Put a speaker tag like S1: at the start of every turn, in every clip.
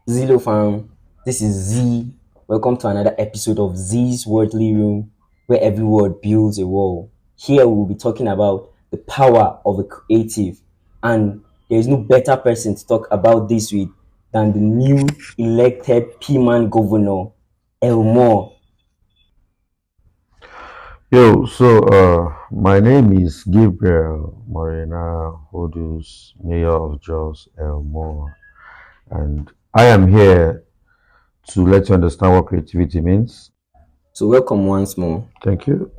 S1: Zillow fam, this is Z. Welcome to another episode of Z's Worldly Room, where every word builds a wall. Here we'll be talking about the power of a creative, and there is no better person to talk about this with than the new elected P-man governor, Elmore.
S2: My name is Gabriel Morena Hodus, Mayor of Jos Elmore, and I am here to let you understand what creativity means.
S1: So welcome once more.
S2: Thank you.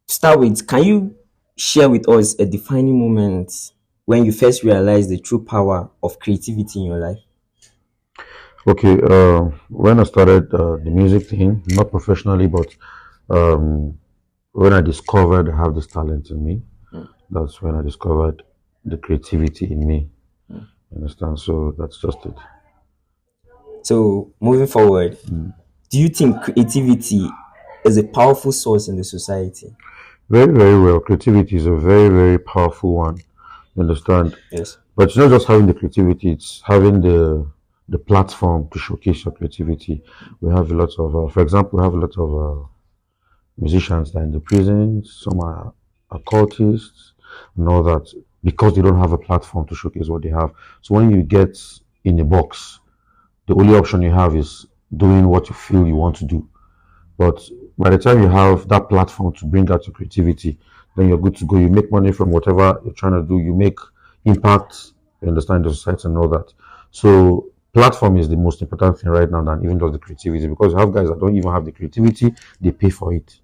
S1: To start with, can you share with us a defining moment when you first realized the true power of creativity in your life?
S2: When I started the music thing, not professionally, but um, when I discovered I have this talent in me,
S1: Mm.
S2: that's when I discovered the creativity in me.
S1: Mm.
S2: Understand? So that's just it.
S1: So, moving forward, do you think creativity is a powerful source in the society?
S2: Very, very well. Creativity is a very, very powerful one. You understand?
S1: Yes.
S2: But it's not just having the creativity; it's having the platform to showcase your creativity. We have a lot of, for example, we have a lot of musicians that are in the prisons. Some are occultists and all that because they don't have a platform to showcase what they have. So when you get in a box, the only option you have is doing what you feel you want to do. But by the time you have that platform to bring out your creativity, then you're good to go. You make money from whatever you're trying to do. You make impact, you understand the society and all that. So platform is the most important thing right now than even just the creativity because you have guys that don't even have the creativity, they pay for it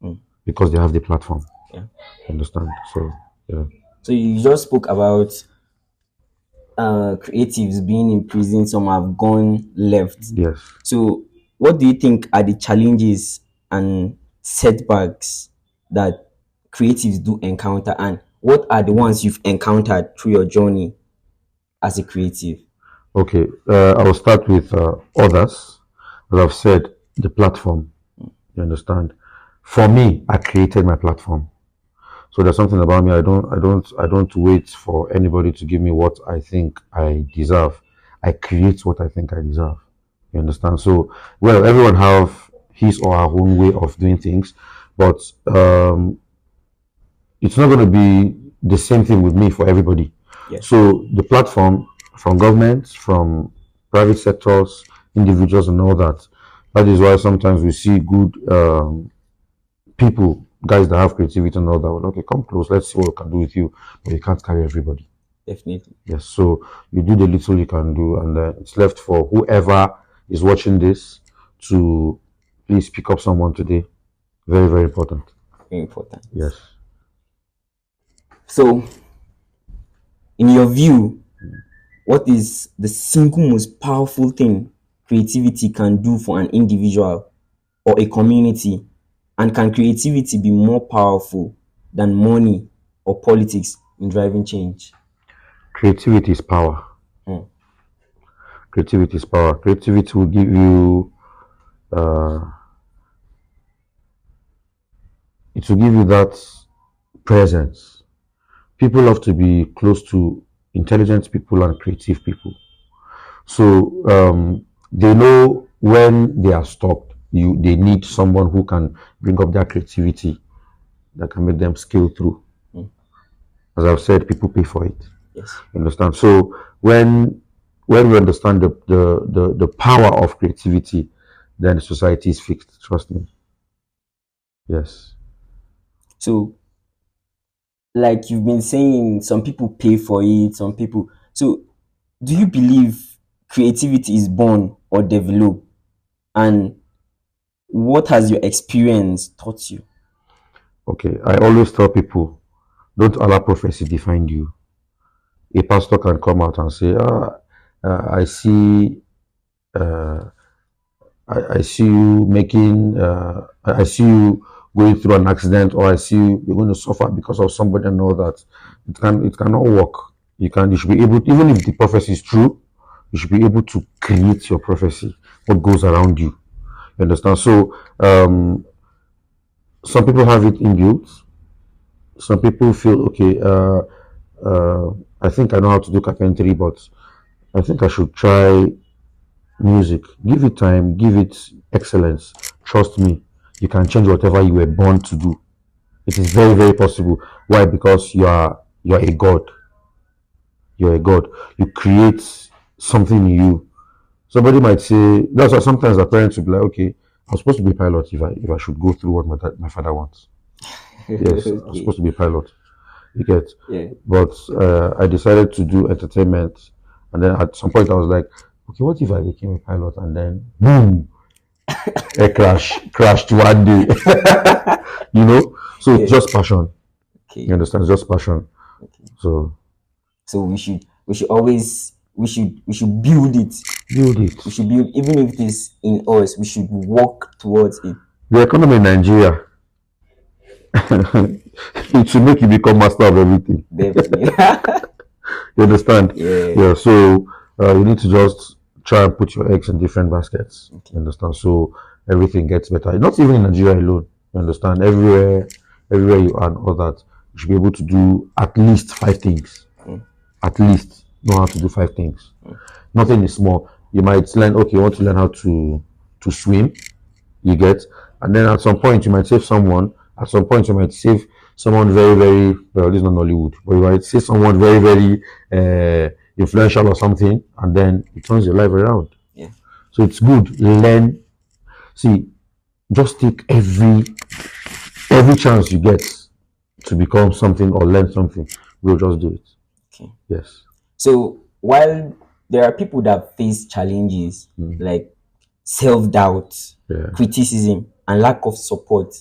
S1: Mm.
S2: because they have the platform.
S1: Yeah.
S2: You understand? So yeah.
S1: So you just spoke about creatives being in prison. Some have gone left.
S2: Yes.
S1: So, what do you think are the challenges and setbacks that creatives do encounter, and what are the ones you've encountered through your journey as a creative?
S2: Okay. I will start with others. As I've said, the platform. You understand? For me, I created my platform. So there's something about me. I don't wait for anybody to give me what I think I deserve. I create what I think I deserve. You understand? So, well, everyone have his or her own way of doing things, but it's not going to be the same thing with me for everybody.
S1: Yes.
S2: So the platform from governments, from private sectors, individuals, and all that. That is why sometimes we see good people, guys that have creativity and all that. Well, okay, come close. Let's see what we can do with you. But you can't carry everybody.
S1: Definitely.
S2: Yes. So you do the little you can do, and it's left for whoever is watching this to please pick up someone today. Very, very important.
S1: Very important.
S2: Yes.
S1: So, in your view, what is the single most powerful thing creativity can do for an individual or a community? And can creativity be more powerful than money or politics in driving change?
S2: Creativity is power.
S1: Mm.
S2: Creativity is power. Creativity will give you uh, it will give you that presence. People love to be close to intelligent people and creative people. So they know when they are stuck, they need someone who can bring up their creativity that can make them scale through.
S1: Mm.
S2: As I've said, people pay for it.
S1: Yes.
S2: You understand? So when we understand the power of creativity, then the society is fixed. Trust me. Yes.
S1: So, like you've been saying, some people pay for it, some people. So, do you believe creativity is born or developed? And what has your experience taught you?
S2: Okay. I always tell people, don't allow prophecy define you. A pastor can come out and say, I see, uh, I see you making, I see you going through an accident, or I see you're going to suffer because of somebody and all that. It cannot work. You should be able, even if the prophecy is true, you should be able to create your prophecy, what goes around you. You understand? So, some people have it inbuilt. Some people feel, okay, I think I know how to do carpentry, but I think I should try music. Give it time, give it excellence. Trust me, you can change whatever you were born to do. It is very, very possible. Why? Because you are a god. You're a god. You create something in you. Somebody might say that's why sometimes our parents will be like, okay, I'm supposed to be a pilot if I should go through what my father wants. Yes, I'm
S1: Okay.
S2: supposed to be a pilot. You get,
S1: Yeah.
S2: but I decided to do entertainment, and then at some point I was like, okay, what if I became a pilot and then boom, a crashed one day, you know? So it's
S1: Yeah.
S2: just passion. You
S1: Okay.
S2: understand? It's just passion.
S1: Okay.
S2: So
S1: So we should always we should build it.
S2: build it.
S1: We should build, even if it is in us, we should work towards it.
S2: The economy in Nigeria, it should make you become master of everything.
S1: Definitely.
S2: You understand?
S1: Yeah.
S2: Yeah. So you need to just try and put your eggs in different baskets.
S1: Okay.
S2: You understand? So everything gets better. Not even in Nigeria alone. You understand? Everywhere you are and all that, you should be able to do at least 5 things. At least know how to do 5 things. Nothing is small. You might learn. Okay, you want to learn how to swim. You get, and then at some point you might save someone. At some point you might save someone very, very well. This is not Nollywood, but you might save someone very, very influential or something, and then it turns your life around.
S1: Yeah.
S2: So it's good. Learn. See, just take every chance you get to become something or learn something. We'll just do it.
S1: Okay.
S2: Yes.
S1: So while there are people that face challenges like self-doubt,
S2: Yeah.
S1: criticism, and lack of support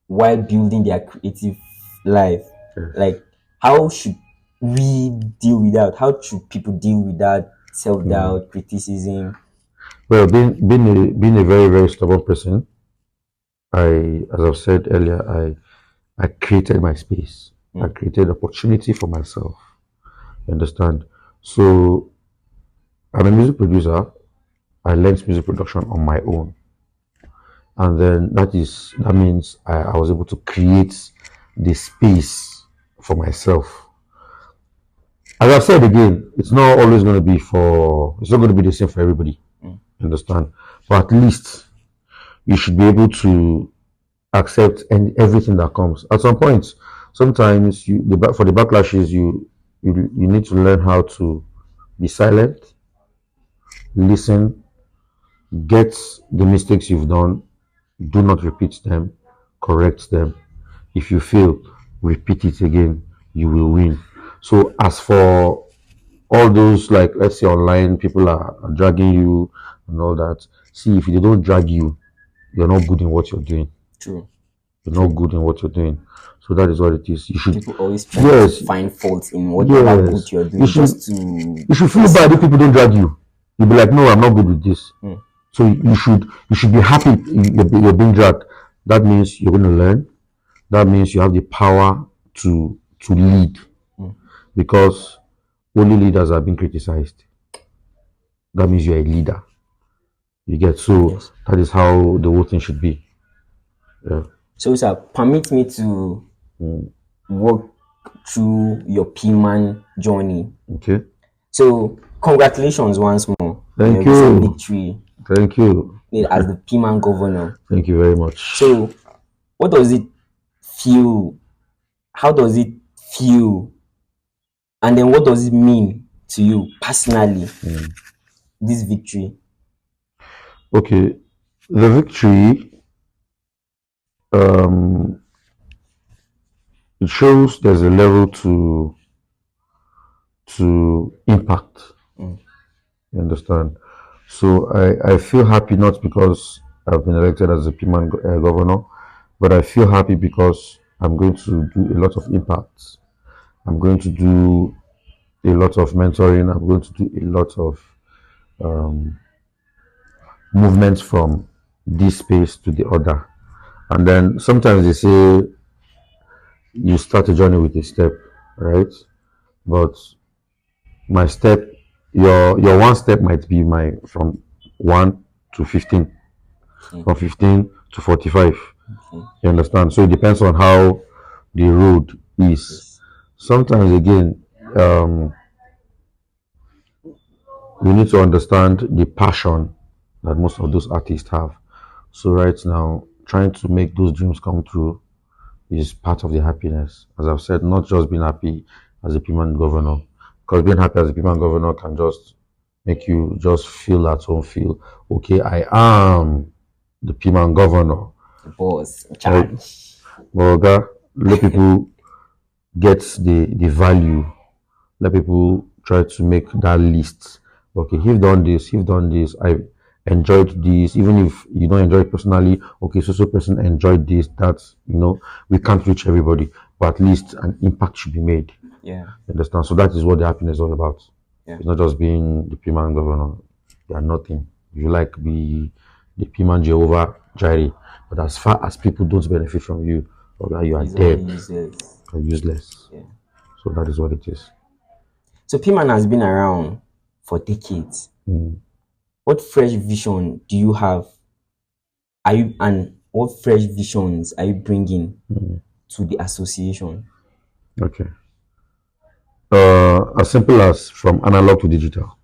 S1: while building their creative life,
S2: Yes.
S1: like how should we deal with that? How should people deal with that self-doubt, criticism?
S2: Well, being a very, very stubborn person, as I've said earlier, I created my space. I created opportunity for myself. You understand? So I'm a music producer. I learned music production on my own, and then that means I was able to create the space for myself. As I've said again, it's not always going to be it's not going to be the same for everybody. You understand? But at least you should be able to accept everything that comes. At some point, sometimes for the backlashes, you need to learn how to be silent, listen, get the mistakes you've done, do not repeat them, correct them. If you fail, repeat it again, you will win. So as for all those, like, let's say online people are dragging you and all that, see, if they don't drag you, you're not good in what you're doing.
S1: True.
S2: You're not good in what you're doing. So that is what it is. You should,
S1: People always try
S2: yes,
S1: to find faults in whatever good
S2: yes.
S1: you're
S2: You
S1: doing,
S2: should,
S1: just to
S2: you should feel bad if people don't drag you. You'll be like, no, I'm not good with this. So you should be happy you're being dragged. That means you're going to learn. That means you have the power to lead, because only leaders are being criticized. That means you're a leader. You get, so
S1: Yes.
S2: that is how the whole thing should be. Yeah.
S1: So, sir, permit me to walk through your P-Man journey.
S2: Okay.
S1: So, congratulations once more.
S2: Thank
S1: recent
S2: you.
S1: victory
S2: Thank you.
S1: as the P-Man governor.
S2: Thank you very much.
S1: So, what does it feel? How does it feel? And then, what does it mean to you personally? This victory.
S2: Okay, the victory, it shows there's a level to impact. You understand? So I feel happy, not because I've been elected as a Piman governor, but I feel happy because I'm going to do a lot of impacts. I'm going to do a lot of mentoring. I'm going to do a lot of movements from this space to the other. And then sometimes they say you start a journey with a step, right? But my step, your one step might be my from 1 to 15, from 15 to 45. You understand? So it depends on how the road is. Sometimes again, we need to understand the passion that most of those artists have. So right now, trying to make those dreams come true is part of the happiness. As I've said, not just being happy as a Piman governor, because being happy as a Piman governor can just make you just feel at home, feel okay. I am the Piman governor.
S1: The boss in
S2: Right?
S1: charge.
S2: Well, let people get the value. Let people try to make that list. Okay, he've done this, he've done this. I enjoyed this, even if you don't enjoy it personally. Okay, so person enjoyed this. That's we can't reach everybody, but at least an impact should be made.
S1: Yeah.
S2: You understand? So that is what the happiness is all about.
S1: Yeah.
S2: It's not just being the Piman governor. You are nothing. If you like, be the Piman Jehovah Jireh. But as far as people don't benefit from you, okay, you are
S1: He's
S2: dead.
S1: only useless.
S2: You're useless.
S1: Yeah.
S2: So that is what it is.
S1: So Piman has been around for decades. What fresh vision do you have? What fresh visions are you bringing to the association?
S2: Okay. As simple as from analog to digital.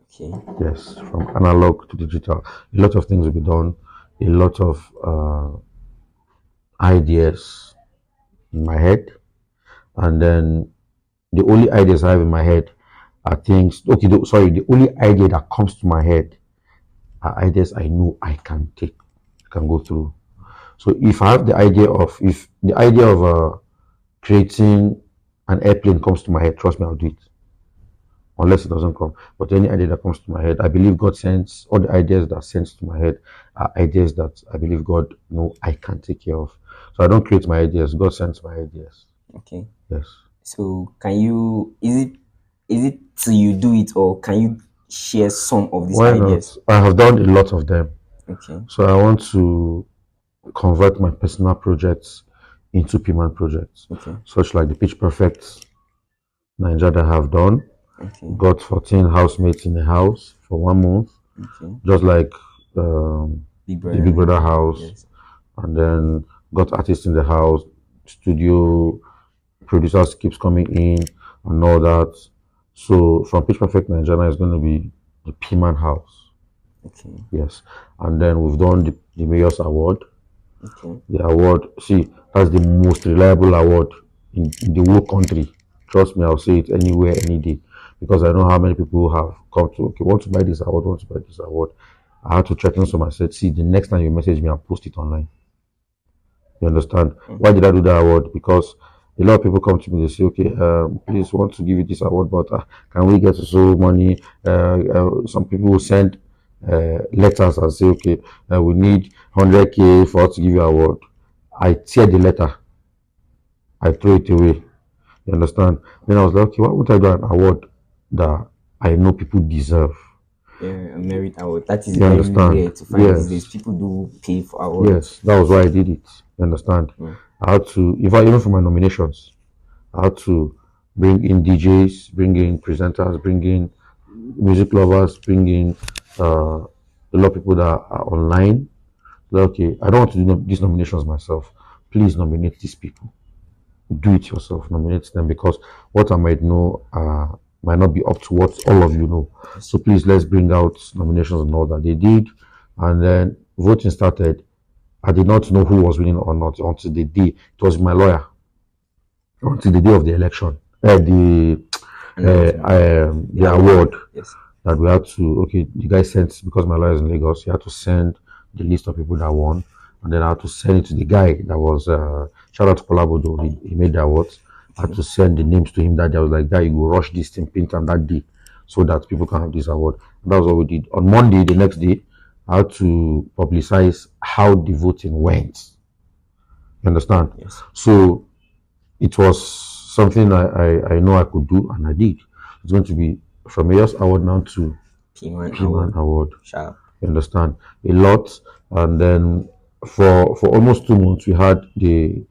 S1: Okay.
S2: Yes, from analog to digital. A lot of things will be done. A lot of ideas in my head. And then the only ideas I have in my head are things, okay, the only idea that comes to my head are ideas I know I can take, can go through. So if the idea of creating an airplane comes to my head, trust me, I'll do it. Unless it doesn't come. But any idea that comes to my head, I believe God sends all the ideas that sends to my head are ideas that I believe God I can take care of. So I don't create my ideas, God sends my ideas.
S1: Okay.
S2: Yes.
S1: So is it till you do it, or can you share some of these
S2: Why
S1: ideas?
S2: not? I have done a lot of them.
S1: Okay.
S2: So I want to convert my personal projects into Piman projects.
S1: Okay.
S2: Such like the Pitch Perfect Nigeria that I have done.
S1: Okay.
S2: Got 14 housemates in the house for 1 month.
S1: Okay.
S2: Just like
S1: Big
S2: the Big Brother house.
S1: Yes.
S2: And then got artists in the house, studio, producers keeps coming in and all that. So from Pitch Perfect Nigeria is going to be the Piman house.
S1: Okay.
S2: Yes. And then we've done the Mayor's Award.
S1: Okay.
S2: The award, see, that's the most reliable award in the whole country. Trust me, I'll say it anywhere, any day. Because I know how many people have come to, okay, want to buy this award, want to buy this award. I had to threaten someone. I said, see, the next time you message me, I'll post it online. You understand? Why did I do that award? Because a lot of people come to me, they say, okay, please want to give you this award, but can we get so money? Some people will send letters and say, okay, we need 100K for us to give you an award. I tear the letter. I throw it away. You understand? Then I was like, okay, why would I do an award that I know people deserve?
S1: A merit award. That is
S2: You
S1: very
S2: understand?
S1: rare to find
S2: Yes.
S1: these days. People do pay for awards.
S2: Yes, that was why I did it. You understand? I had to, in fact, even for my nominations, I had to bring in DJs, bring in presenters, bring in music lovers, bring in a lot of people that are online. Like, okay, I don't want to do these nominations myself. Please nominate these people. Do it yourself. Nominate them, because what I might know might not be up to what all of you know. So please, let's bring out nominations and all that. They did, and then voting started. I did not know who was winning or not until the day. It was my lawyer. Until the day of the election. The award.
S1: Yes.
S2: That we had to, okay, the guy sent, because my lawyer is in Lagos, he had to send the list of people that won. And then I had to send it to the guy that was, shout out to Polabodo, he made the awards. I had to send the names to him that day. I was like, guy, you go rush this thing, print on that day, so that people can have this award. And that was what we did. On Monday, the next day, I had to publicize how the voting went. You understand?
S1: Yes.
S2: So it was something I know I could do, and I did. It's going to be from Mayor's Award now to
S1: Piman
S2: Award.
S1: Sharp.
S2: You understand? A lot. And then for almost 2 months, we had the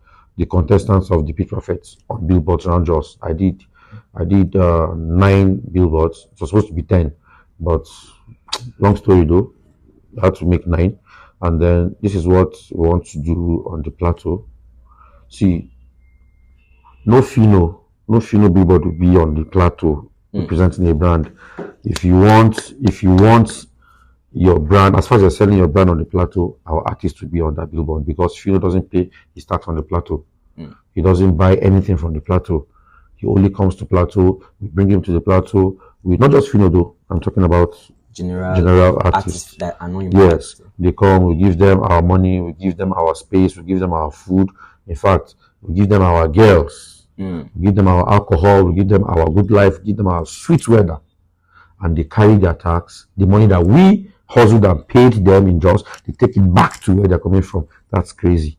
S2: contestants of the Pitch Perfect on billboards around Jos. I did 9 billboards. It was supposed to be 10, but long story though, I had to make 9. And then this is what we want to do on the plateau. See, no Fino billboard will be on the plateau representing a brand. If you want your brand, as far as you're selling your brand on the plateau, our artist will be on that billboard, because Fino doesn't pay his tax on the plateau. He doesn't buy anything from the plateau. He only comes to plateau. We bring him to the plateau. We not just Fino though. I'm talking about general artists.
S1: that are not
S2: Yes, they come. We give them our money. We give them our space. We give them our food. In fact, we give them our girls. We give them our alcohol. We give them our good life. We give them our sweet weather, and they carry their tax, the money that we hustled and paid them in jobs, they take it back to where they're coming from. That's crazy.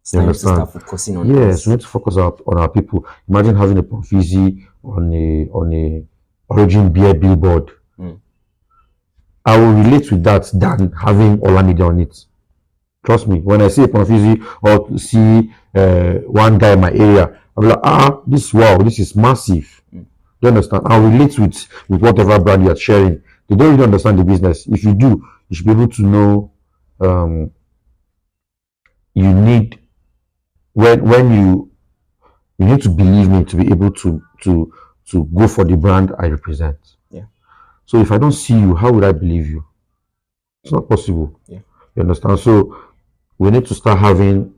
S1: It's
S2: You
S1: time to start
S2: understand?
S1: focusing on
S2: Yes,
S1: us.
S2: we need to focus on our people. Imagine having a Ponfizi on a Origin beer billboard. I will relate with that than having Olamide on it. Trust me, when I see a Ponfizi or see one guy in my area, I'll be like, this is massive. You understand? I'll relate with whatever brand you are sharing. They don't really understand the business. If you do, you should be able to know you need when you need to believe me to be able to go for the brand I represent.
S1: Yeah.
S2: So if I don't see you, how would I believe you? It's not possible.
S1: Yeah.
S2: You understand? So we need to start having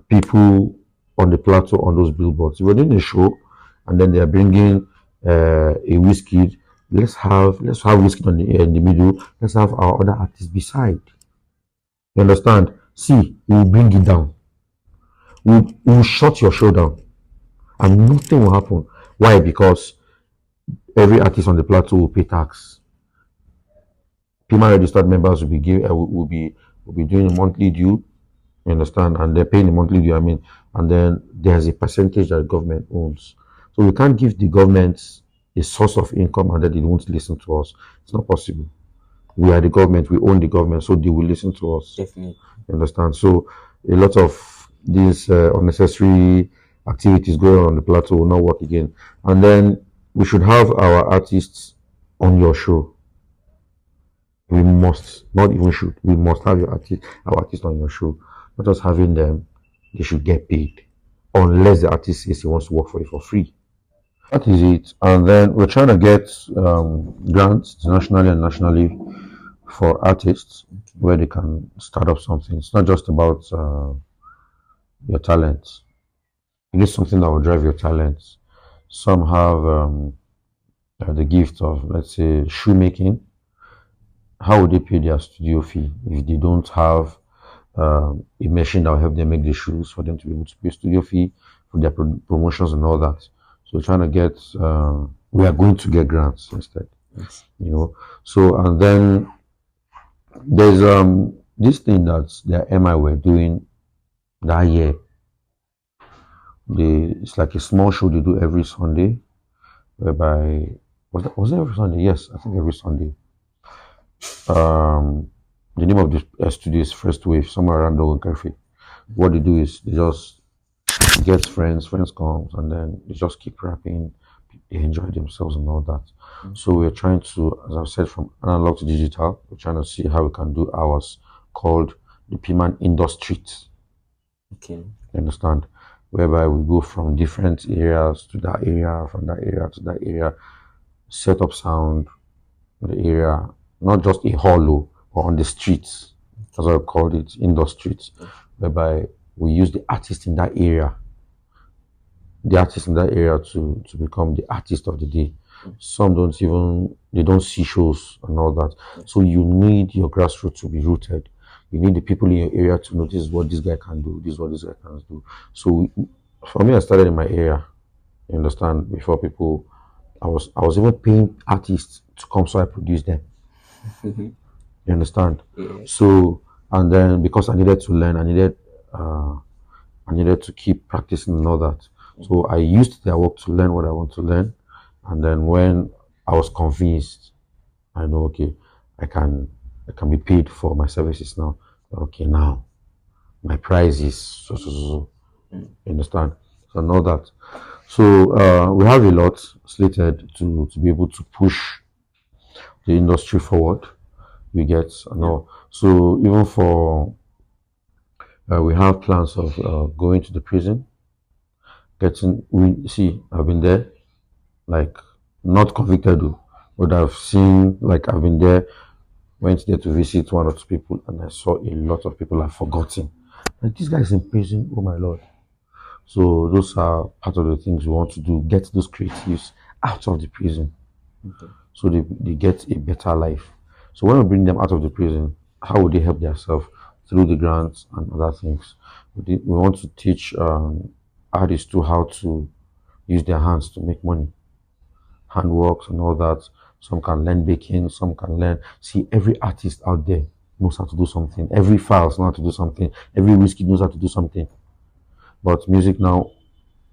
S2: people on the plateau on those billboards. If we're doing a show and then they're bringing a whiskey, let's have whiskey in the middle. Let's have our other artists beside. You understand? See, we'll bring it down. We'll shut your show down, and nothing will happen. Why? Because every artist on the plateau will pay tax. PIMA registered members will be doing a monthly due. You understand? And they're paying the monthly due. I mean, and then there's a percentage that the government owns. So we can't give the government a source of income and then they won't listen to us. It's not possible. We are the government. We own the government, so they will listen to us.
S1: Definitely.
S2: You understand? So a lot of these unnecessary activities going on the plateau will not work again. And then we should have our artists on your show. We must, not even should, we must have our artists on your show. Not just having them, they should get paid. Unless the artist says he wants to work for you for free. That is it. And then we're trying to get grants internationally and nationally for artists where they can start up something. It's not just about your talents. You need something that will drive your talents. Some have the gift of, let's say, shoemaking. How would they pay their studio fee if they don't have a machine that will help them make the shoes for them to be able to pay studio fee for their promotions and all that? So we're trying to get, we are going to get grants instead.
S1: Yes.
S2: You know. So and then there's this thing that their MI were doing that year. It's like a small show they do every Sunday, whereby was it every Sunday? Yes, I think every Sunday. The name of the studio is First Wave, somewhere around Dogon Cafe. What they do is they just get friends come, and then they just keep rapping, they enjoy themselves and all that. So we're trying to, as I've said, from analog to digital, we're trying to see how we can do ours called the Piman Industry.
S1: Okay.
S2: You understand? Whereby we go from different areas to that area, from that area to that area, set up sound in the area, not just a hollow or on the streets, as I called it, indoor streets, whereby we use the artist in that area, to become the artist of the day. Some they don't see shows and all that. So you need your grassroots to be rooted. You need the people in your area to notice what this guy can do, this is what this guy can do. So for me, I started in my area. You understand? Before people, I was even paying artists to come so I produce them. You understand?
S1: Yeah.
S2: So and then because I needed to learn, I needed to keep practicing and all that. So I used their work to learn what I want to learn. And then when I was convinced, I know, okay, I can be paid for my services now. Okay, now my price is so. You understand? So I know that. So we have a lot slated to be able to push the industry forward. We get so even for we have plans of going to the prison. I've been there, like not convicted though, but I've seen, like I've been there, went there to visit one or two people, and I saw a lot of people have forgotten. Like, this guy is in prison, oh my lord. So those are part of the things we want to do, get those creatives out of the prison
S1: Okay.
S2: so they get a better life. So when we bring them out of the prison, how would they help themselves through the grants and other things? We want to teach artists to how to use their hands to make money, handworks and all that. Some can learn baking, some can learn. See, every artist out there knows how to do something. Every files knows how to do something. Every whiskey knows how to do something. But music now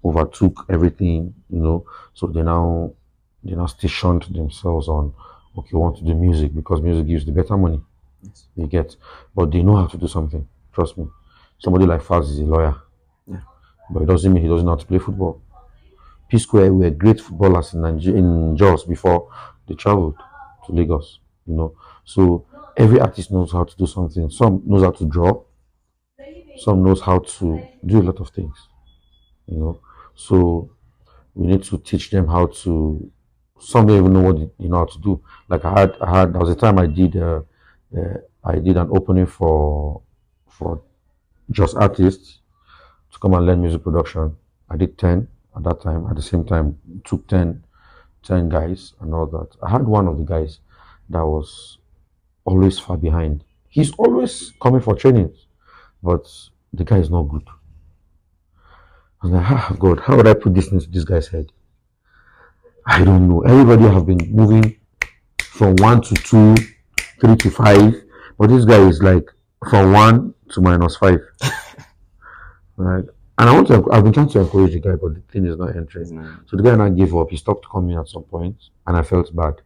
S2: overtook everything, So they now stationed themselves on, okay, we want to do music because music gives the better money.
S1: Yes.
S2: You get, but they know how to do something. Trust me. Somebody like Faz is a lawyer,
S1: Yeah.
S2: but it doesn't mean he doesn't know how to play football. P Square were great footballers in in Jos before they traveled to Lagos. So every artist knows how to do something. Some knows how to draw. Some knows how to do a lot of things. So we need to teach them how to. Some don't even know what they know how to do. Like there was a time I did an opening for just artists to come and learn music production. I did 10 at that time. At the same time, took 10 guys and all that. I had one of the guys that was always far behind. He's always coming for trainings, but the guy is not good. I was like, God, how would I put this into this guy's head? I don't know. Everybody have been moving from 1 to 2, 3 to 5, but this guy is like from 1 to -5. Right? And I've been trying to encourage the guy, but the thing is not entering. So the guy now gave up. He stopped coming at some point, and I felt bad.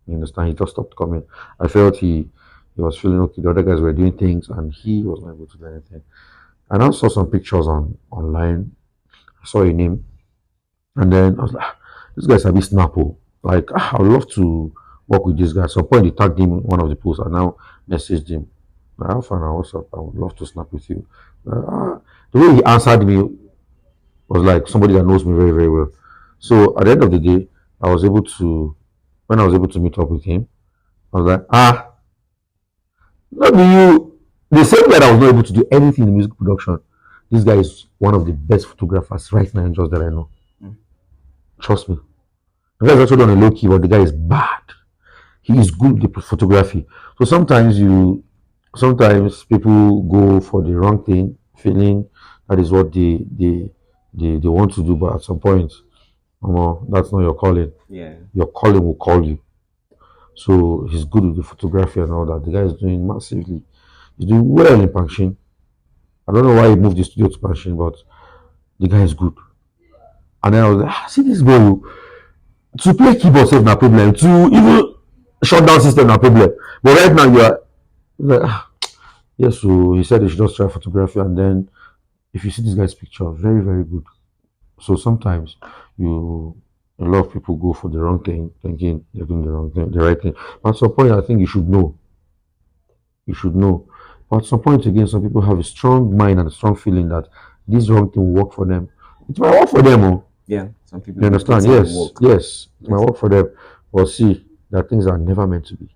S2: You understand? He just stopped coming. I felt he was feeling okay. The other guys were doing things, and he was not able to do anything. And I saw some pictures online. I saw a name, and then I was like, this guy's a bit snapple. Like, I would love to work with this guy. At some point, he tagged him in one of the posts, and now messaged him. Like, how far now? What's up? I would love to snap with you. The way he answered me was like somebody that knows me very, very well. So at the end of the day, when I was able to meet up with him, I was like, not you. The same guy that was not able to do anything in music production. This guy is one of the best photographers right now in just that I know. Trust me. The guy is actually on a low key, but the guy is bad. He is good with photography. So sometimes people go for the wrong thing, feeling that is what they want to do, but at some point, that's not your calling.
S1: Yeah.
S2: Your calling will call you. So he's good with the photography and all that. The guy is doing massively. He's doing well in Pangshin. I don't know why he moved the studio to Pangshin, but the guy is good. And then I was like, see this boy, to play keyboard save no problem, to even shut down system no problem. But right now you are like, yes, so he said he should just try photography, and then if you see this guy's picture, very, very good. So sometimes a lot of people go for the wrong thing, thinking they're doing the wrong thing, the right thing. But at some point, I think you should know. You should know. But at some point again, some people have a strong mind and a strong feeling that this wrong thing will work for them. It might work for them, oh.
S1: Yeah. Some people.
S2: You understand? Yes, it might work for them. But see, there are things that are never meant to be.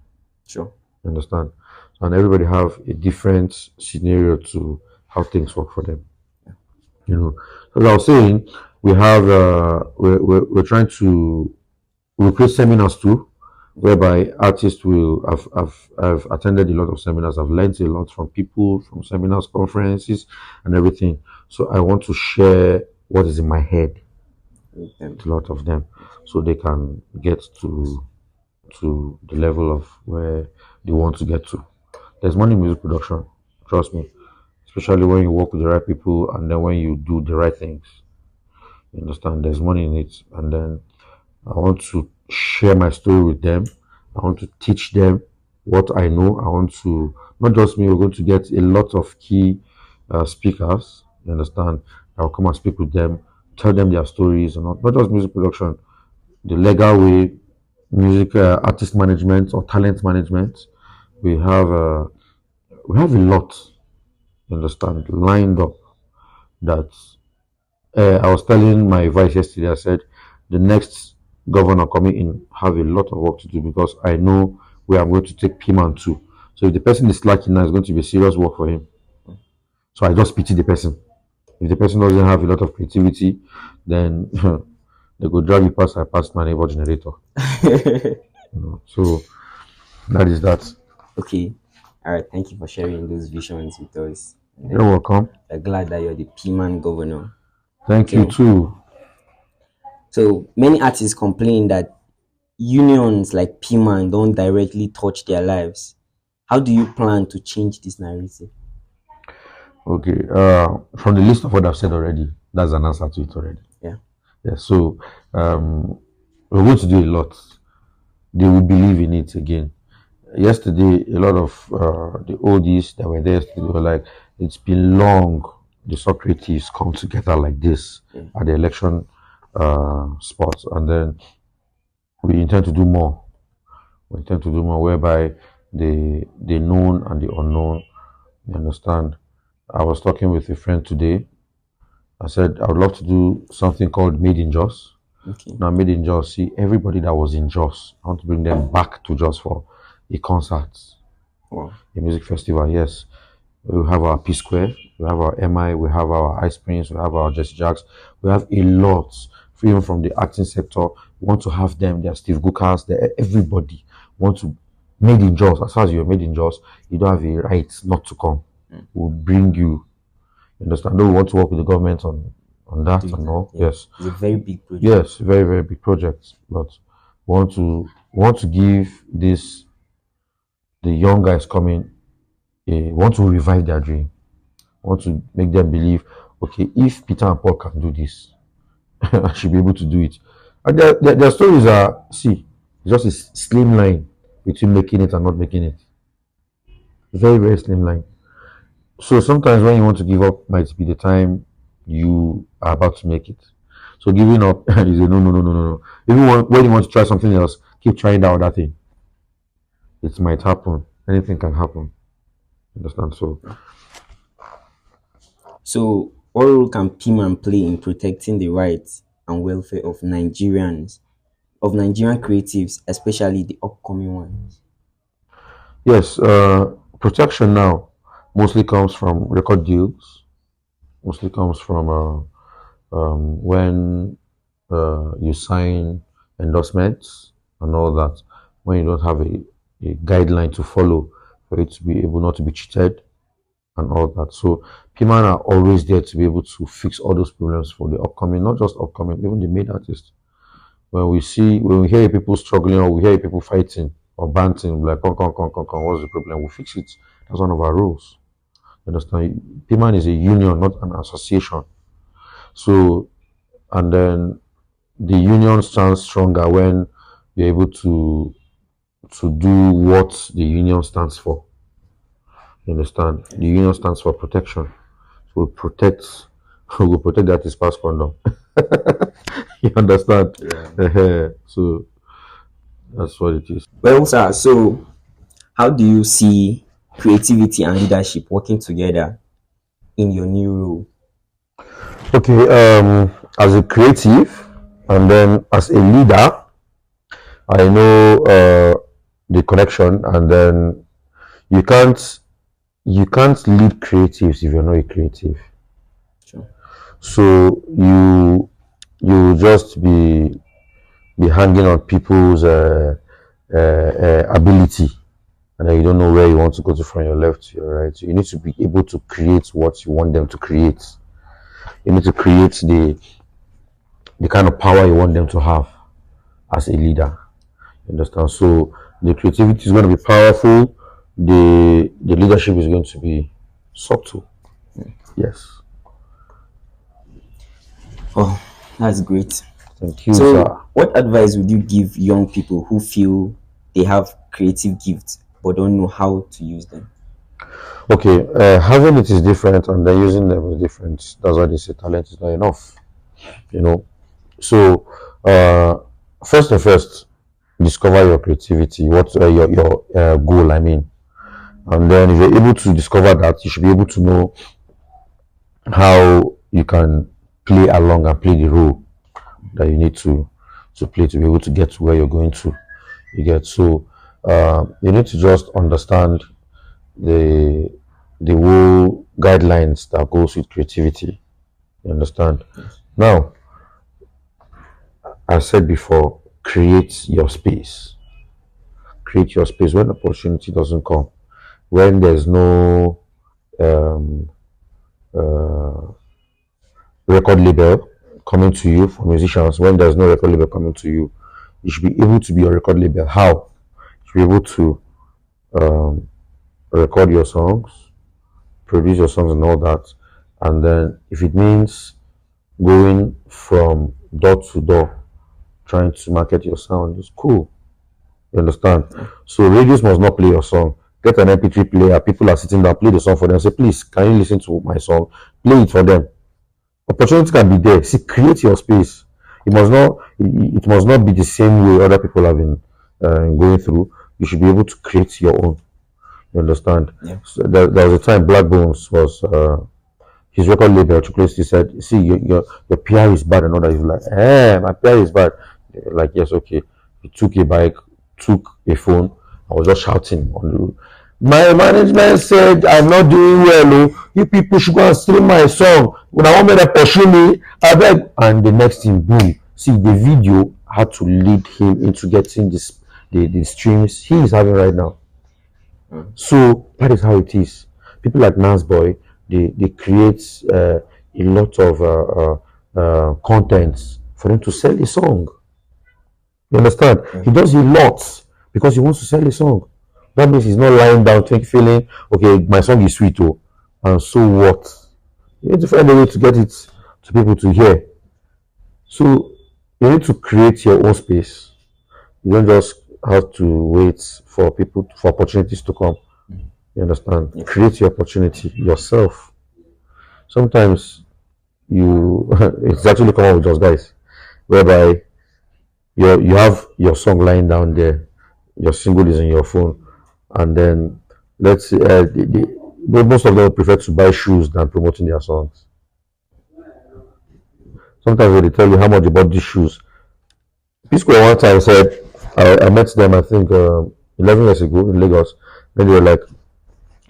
S1: Sure.
S2: You understand? And everybody have a different scenario to how things work for them. As I was saying, we have we're trying to create seminars too, whereby artists will have attended a lot of seminars. I've learned a lot from people, from seminars, conferences, and everything. So I want to share what is in my head with a lot of them, so they can get to the level of where they want to get to. There's money in music production, trust me, especially when you work with the right people and then when you do the right things. You understand? There's money in it, and then I want to share my story with them. I want to teach them what I know. I want to, not just me, we're going to get a lot of key speakers, you understand? I'll come and speak with them, tell them their stories, and not just music production, the legal way, music artist management or talent management. We have a lot, you understand, lined up that I was telling my vice yesterday. I said the next governor coming in have a lot of work to do because I know where I'm going to take P-Man to. So if the person is slacking now, it's going to be serious work for him. So I just pity the person. If the person doesn't have a lot of creativity, then they go drag you past my neighbor generator. So that is that.
S1: Okay. All right. Thank you for sharing those visions with us. And
S2: You're welcome.
S1: we're glad that you're the P-Man governor.
S2: Thank you
S1: So,
S2: too.
S1: so many artists complain that unions like P-Man don't directly touch their lives. How do you plan to change this narrative?
S2: Okay. From the list of what I've said already, that's an answer to it already.
S1: Yeah.
S2: Yeah. So we're going to do a lot. They will believe in it again. Yesterday, a lot of the oldies that were there yesterday were like, it's been long. The Socrates come together like this at the election spots, and then we intend to do more. We intend to do more, whereby the known and the unknown. You understand? I was talking with a friend today. I said I would love to do something called Made in Jos.
S1: Okay.
S2: Now, Made in Jos, see everybody that was in Jos, I want to bring them back to Jos for a concert,
S1: Wow.
S2: a music festival. Yes, we have our P Square, we have our MI, we have our Ice Prince, we have our Jesse Jacks. We have a lot, even from the acting sector. We want to have them. They're Steve Gukas. They're everybody want to Made in Jos. As far as you're Made in Jos, you don't have a right not to come. We'll bring you. You understand? No, we want to work with the government on that and all.
S1: Yeah.
S2: Yes.
S1: It's a very big project.
S2: Yes, very, very big project. But we want to give this the young guys coming, want to revive their dream. Want to make them believe, okay, if Peter and Paul can do this, I should be able to do it. And their stories are, see, just a slim line between making it and not making it. Very, very slim line. So sometimes when you want to give up might be the time you are about to make it. So giving up is a no, no, no, no, no, no. Even when you want to try something else, keep trying that other thing. It might happen. Anything can happen. Understand?
S1: So, what role can P-Man play in protecting the rights and welfare of Nigerian creatives, especially the upcoming ones?
S2: Yes, protection now mostly comes from record deals. Mostly comes from when you sign endorsements and all that. When you don't have a guideline to follow for it to be able not to be cheated and all that. So P-Man are always there to be able to fix all those problems for the upcoming, not just upcoming, even the main artists. When we hear people struggling or we hear people fighting or banting, like, come, what's the problem? We fix it. That's one of our rules. Understand? P-Man is a union, not an association. So, and then the union stands stronger when you're able to do what the union stands for. You understand? The union stands for protection. So we protect that is past condom. You understand?
S1: Yeah.
S2: So that's what it is.
S1: Well, sir, so how do you see creativity and leadership working together in your new role?
S2: Okay, as a creative and then as a leader, I know the connection, and then you can't lead creatives if you're not a creative.
S1: Sure.
S2: So you just be hanging on people's ability, and then you don't know where you want to go to from your left to your right. So you need to be able to create what you want them to create. You need to create the kind of power you want them to have as a leader. You understand? So the creativity is going to be powerful. The leadership is going to be subtle. Yes.
S1: Oh, that's great.
S2: Thank you,
S1: So,
S2: sir.
S1: what advice would you give young people who feel they have creative gifts but don't know how to use them?
S2: Okay, having it is different, and then using them is different. That's why they say talent is not enough. You know. So, first and first, discover your creativity. What's your goal? I mean, and then if you're able to discover that, you should be able to know how you can play along and play the role that you need to. to play to be able to get to where you're going to. You get so you need to just understand the whole guidelines that goes with creativity. You understand?
S1: Yes.
S2: Now, I said before, create your space. Create your space when opportunity doesn't come. When there's no um, record label coming to you for musicians, when there's no record label coming to you, you should be able to be your record label. How? You should be able to record your songs, produce your songs and all that. And then if it means going from door to door trying to market your sound, it's cool. You understand? So radios must not play your song. Get an MP3 player. People are sitting down, play the song for them. Say, please, can you listen to my song? Play it for them. Opportunity can be there. See, create your space. It must not be the same way other people have been going through. You should be able to create your own. You understand?
S1: Yeah.
S2: So there was a time Black Bones was his record label took place. He said, "See, your PR is bad," and all that. He's like, my PR is bad." Like, yes, okay. He took a bike, took a phone. I was just shouting on the road. My management said I'm not doing well. Oh. You people should go and stream my song. When I want me to pursue me, I beg. And the next thing, boom. See, the video had to lead him into getting the streams he is having right now. So that is how it is. People like Nas Boy, they create a lot of content for them to sell a song. You understand? He does a lot because he wants to sell a song. That means he's not lying down feeling, okay, my song is sweet, oh, and so what? You need to find a way to get it to people to hear. So you need to create your own space. You don't just have to wait for for opportunities to come. You understand?
S1: Yes.
S2: Create your opportunity yourself. Sometimes it's actually come out with just guys, whereby you have your song lying down there, your single is in your phone, and then let's say most of them prefer to buy shoes than promoting their songs. Sometimes when they tell you how much you bought these shoes, P-Square one time said, I met them, I think 11 years ago in Lagos. Then they were like,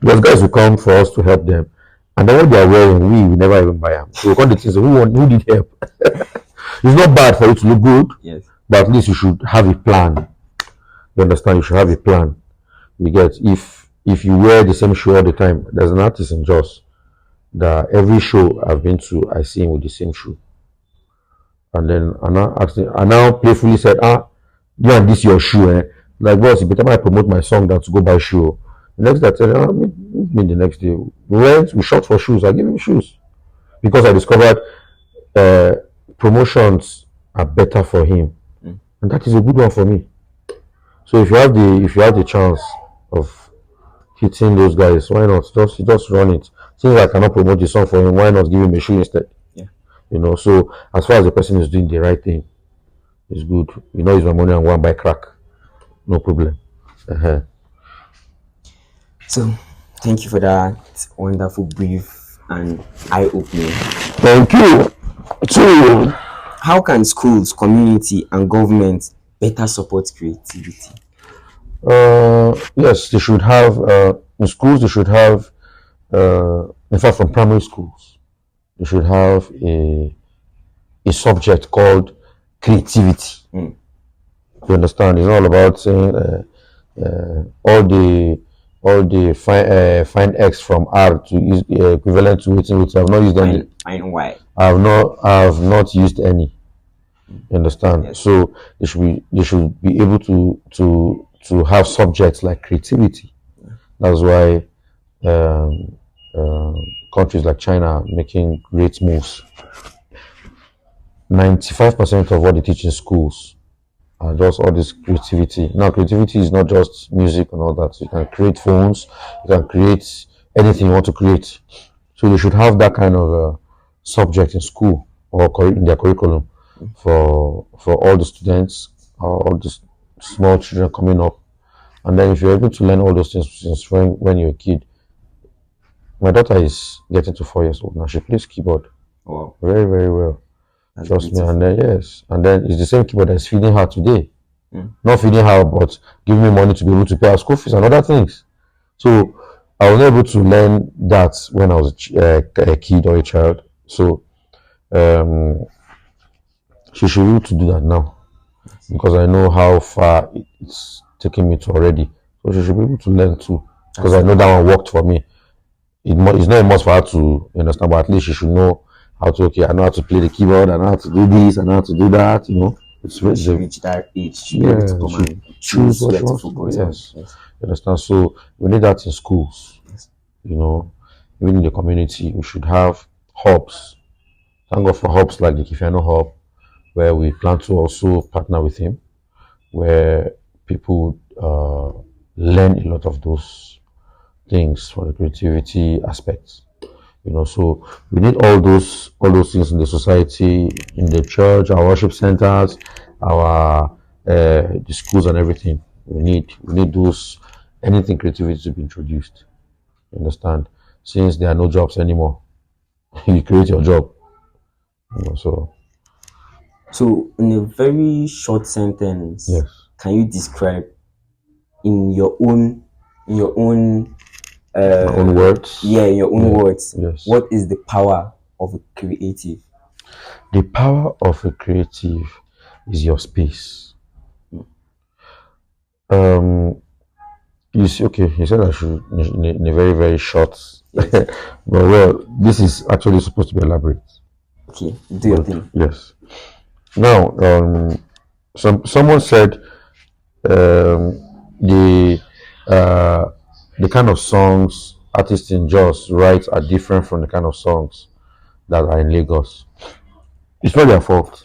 S2: those guys will come for us to help them. And then what they are wearing, we never even buy them. So we call the things, who need help? It's not bad for you to look good,
S1: Yes.
S2: but at least you should have a plan. You understand? You should have a plan. You get, if you wear the same shoe all the time, there's an artist in Jos that every show I've been to, I see him with the same shoe. And then I now playfully said, you and this your shoe, eh? Like, boss, you better I promote my song than to go buy shoe. The next day I said, meet me the next day. We shot for shoes, I gave him shoes. Because I discovered promotions are better for him. And that is a good one for me. So if you have the chance of hitting those guys, why not? Just run it. Since I cannot promote the song for him, why not give him a shoe instead?
S1: Yeah.
S2: You know, so as far as the person is doing the right thing, it's good. You know, it's my money and go and buy crack. No problem.
S1: So, thank you for that wonderful brief and eye-opening.
S2: Thank you. So,
S1: How can schools, community, and government better support creativity?
S2: yes, they should have in schools. They should have, in fact, from primary schools, they should have a subject called creativity. You understand? It's all about saying all the find x from R to is equivalent to which I've not used any.
S1: Find Y.
S2: I've not used any. You understand?
S1: Yes.
S2: So they should be able to have subjects like creativity. That's why countries like China are making great moves. 95% of what they teach in schools are just all this creativity. Now, creativity is not just music and all that. You can create phones, you can create anything you want to create. So they should have that kind of subject in school or in their curriculum for all the students, all the small children coming up. And then if you're able to learn all those things since when you're a kid, my daughter is getting to 4 years old now. She plays keyboard
S1: Wow.
S2: very, very well.
S1: That's
S2: Trust me.
S1: beautiful.
S2: And then yes, and then it's the same keyboard that's feeding her today.
S1: Mm.
S2: Not feeding her, but giving me money to be able to pay her school fees and other things. So I was able to learn that when I was a kid or a child. So um, she should be able to do that now because I know how far it's taking me to already. So she should be able to learn too because I know that one worked for me. It's not a must for her to understand, but at least she should know how to. Okay, I know how to play the keyboard. I know how to do this. I know how to do that. It's
S1: When she reach that age, she'll be able to
S2: yeah.
S1: come
S2: She
S1: and
S2: choose
S1: choose
S2: what
S1: where
S2: she
S1: to
S2: wants to do.
S1: focus on.
S2: Yes,
S1: Yes.
S2: you understand. So we need that in schools.
S1: Yes.
S2: You know, even in the community, we should have hubs. Thank God for hubs like the Kifiano Hub, where we plan to also partner with him, where people learn a lot of those things for the creativity aspects. So we need all those things in the society, in the church, our worship centers, our the schools and everything. We need those anything creativity to be introduced. You understand? Since there are no jobs anymore, you create your job. So
S1: So, in a very short sentence,
S2: yes,
S1: can you describe in your own, in your own,
S2: my own words.
S1: yeah, in your own
S2: Yeah.
S1: words,
S2: Yes.
S1: what is the power of a creative?
S2: The power of a creative is your space. Um, You see, okay, you said I should in a very, very short.
S1: Yes.
S2: but well, this is actually supposed to be elaborate.
S1: Okay, do your
S2: But
S1: thing.
S2: yes. Now, someone said the the kind of songs artists in Jos write are different from the kind of songs that are in Lagos. It's not their fault.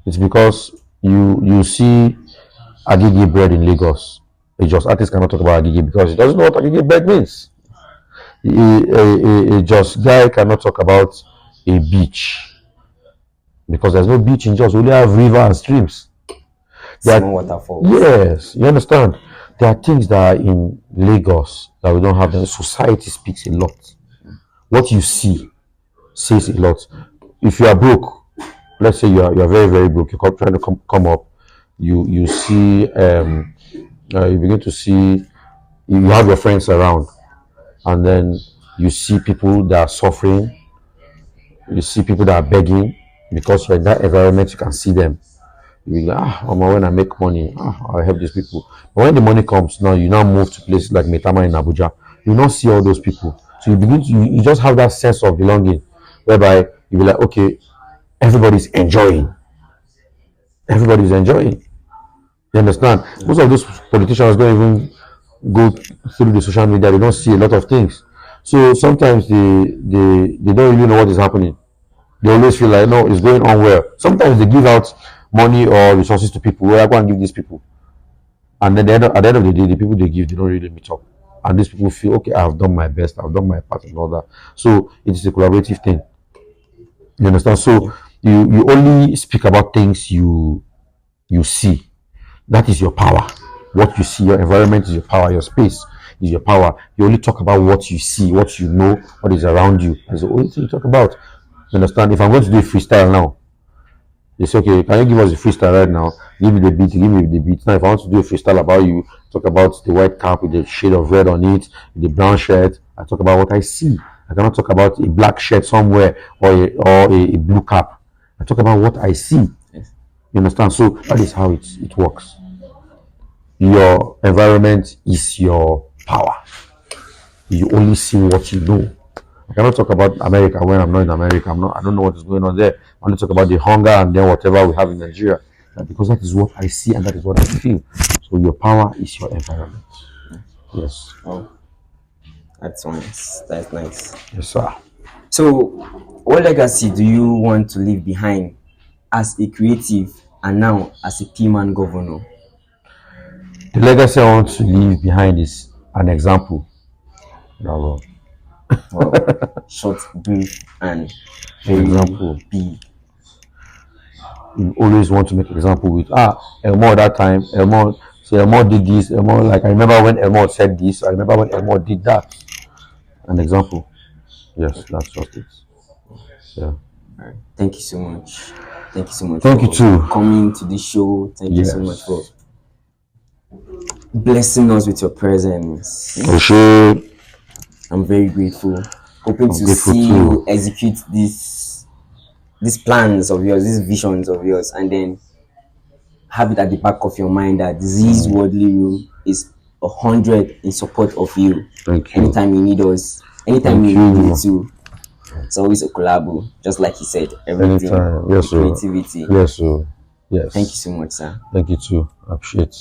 S2: It's because you see Agege bread in Lagos. A Jos artist cannot talk about Agege because he doesn't know what Agege bread means. A Jos guy cannot talk about a beach because there's no beach in Jos. We only have river and streams.
S1: Small waterfalls.
S2: Yes, you understand. There are things that are in Lagos that we don't have. The society speaks a lot. What you see says a lot. If you are broke, let's say you are very very broke, you're trying to come up, you see you begin to see you have your friends around, and then you see people that are suffering, you see people that are begging because you're in that environment, you can see them. You be like, when I make money, I'll help these people. But when the money comes, now you now move to places like Metama in Abuja, you not see all those people. So you begin to, you just have that sense of belonging, whereby you be like, okay, everybody's enjoying. Everybody's enjoying. You understand? Most of those politicians don't even go through the social media. They don't see a lot of things. So sometimes they don't really know what is happening. They always feel like, no, it's going on well. Sometimes they give out money or resources to people. Well, I go and give these people. And then at the end of the day, the people they give, they don't really meet up. And these people feel, okay, I've done my best, I've done my part and all that. So it is a collaborative thing. You understand? So you only speak about things you see. That is your power. What you see, your environment is your power, your space is your power. You only talk about what you see, what you know, what is around you. That's the only thing you talk about. You understand? If I'm going to do a freestyle now, it's okay. Can you give us a freestyle right now? Give me the beat, give me the beat. Now, if I want to do a freestyle about you, talk about the white cap with the shade of red on it, the brown shirt, I talk about what I see. I cannot talk about a black shirt somewhere or a blue cap. I talk about what I see. You understand? So that is how it works. Your environment is your power. You only see what you know. I cannot talk about America when I'm not in America. I don't know what is going on there. I want to talk about the hunger and then whatever we have in Nigeria. Because that is what I see and that is what I feel. So your power is your environment. Yes.
S1: Oh, that's nice. That's nice.
S2: Yes, sir.
S1: So, what legacy do you want to leave behind as a creative and now as a P-man governor?
S2: The legacy I want to leave behind is an example. Bravo.
S1: Wow, short, brief, and
S2: An
S1: very
S2: example.
S1: big.
S2: You always want to make example with Elmo that time, Elmo, so Elmo did this, Elmo, like I remember when Elmo said this, I remember when Elmo did that. An example. Yes, that's just it. Yeah.
S1: All right. Thank you so much. Thank you so much
S2: Thank you
S1: for
S2: too.
S1: coming to this show. Thank you so much for
S2: Yes.
S1: blessing us with your presence.
S2: For sure.
S1: I'm very grateful. Hoping
S2: I'm
S1: to
S2: grateful
S1: see you
S2: too.
S1: execute these plans of yours, these visions of yours, and then have it at the back of your mind that this worldly room is 100 in support of you.
S2: Thank you.
S1: Anytime you need us, anytime
S2: Thank
S1: you need
S2: you.
S1: to, it's always a collabo. Just like you said, everything,
S2: Anytime.
S1: the
S2: Yes, sir.
S1: creativity.
S2: Yes, sir.
S1: Thank you
S2: Yes.
S1: so much, sir.
S2: Thank you too. I appreciate.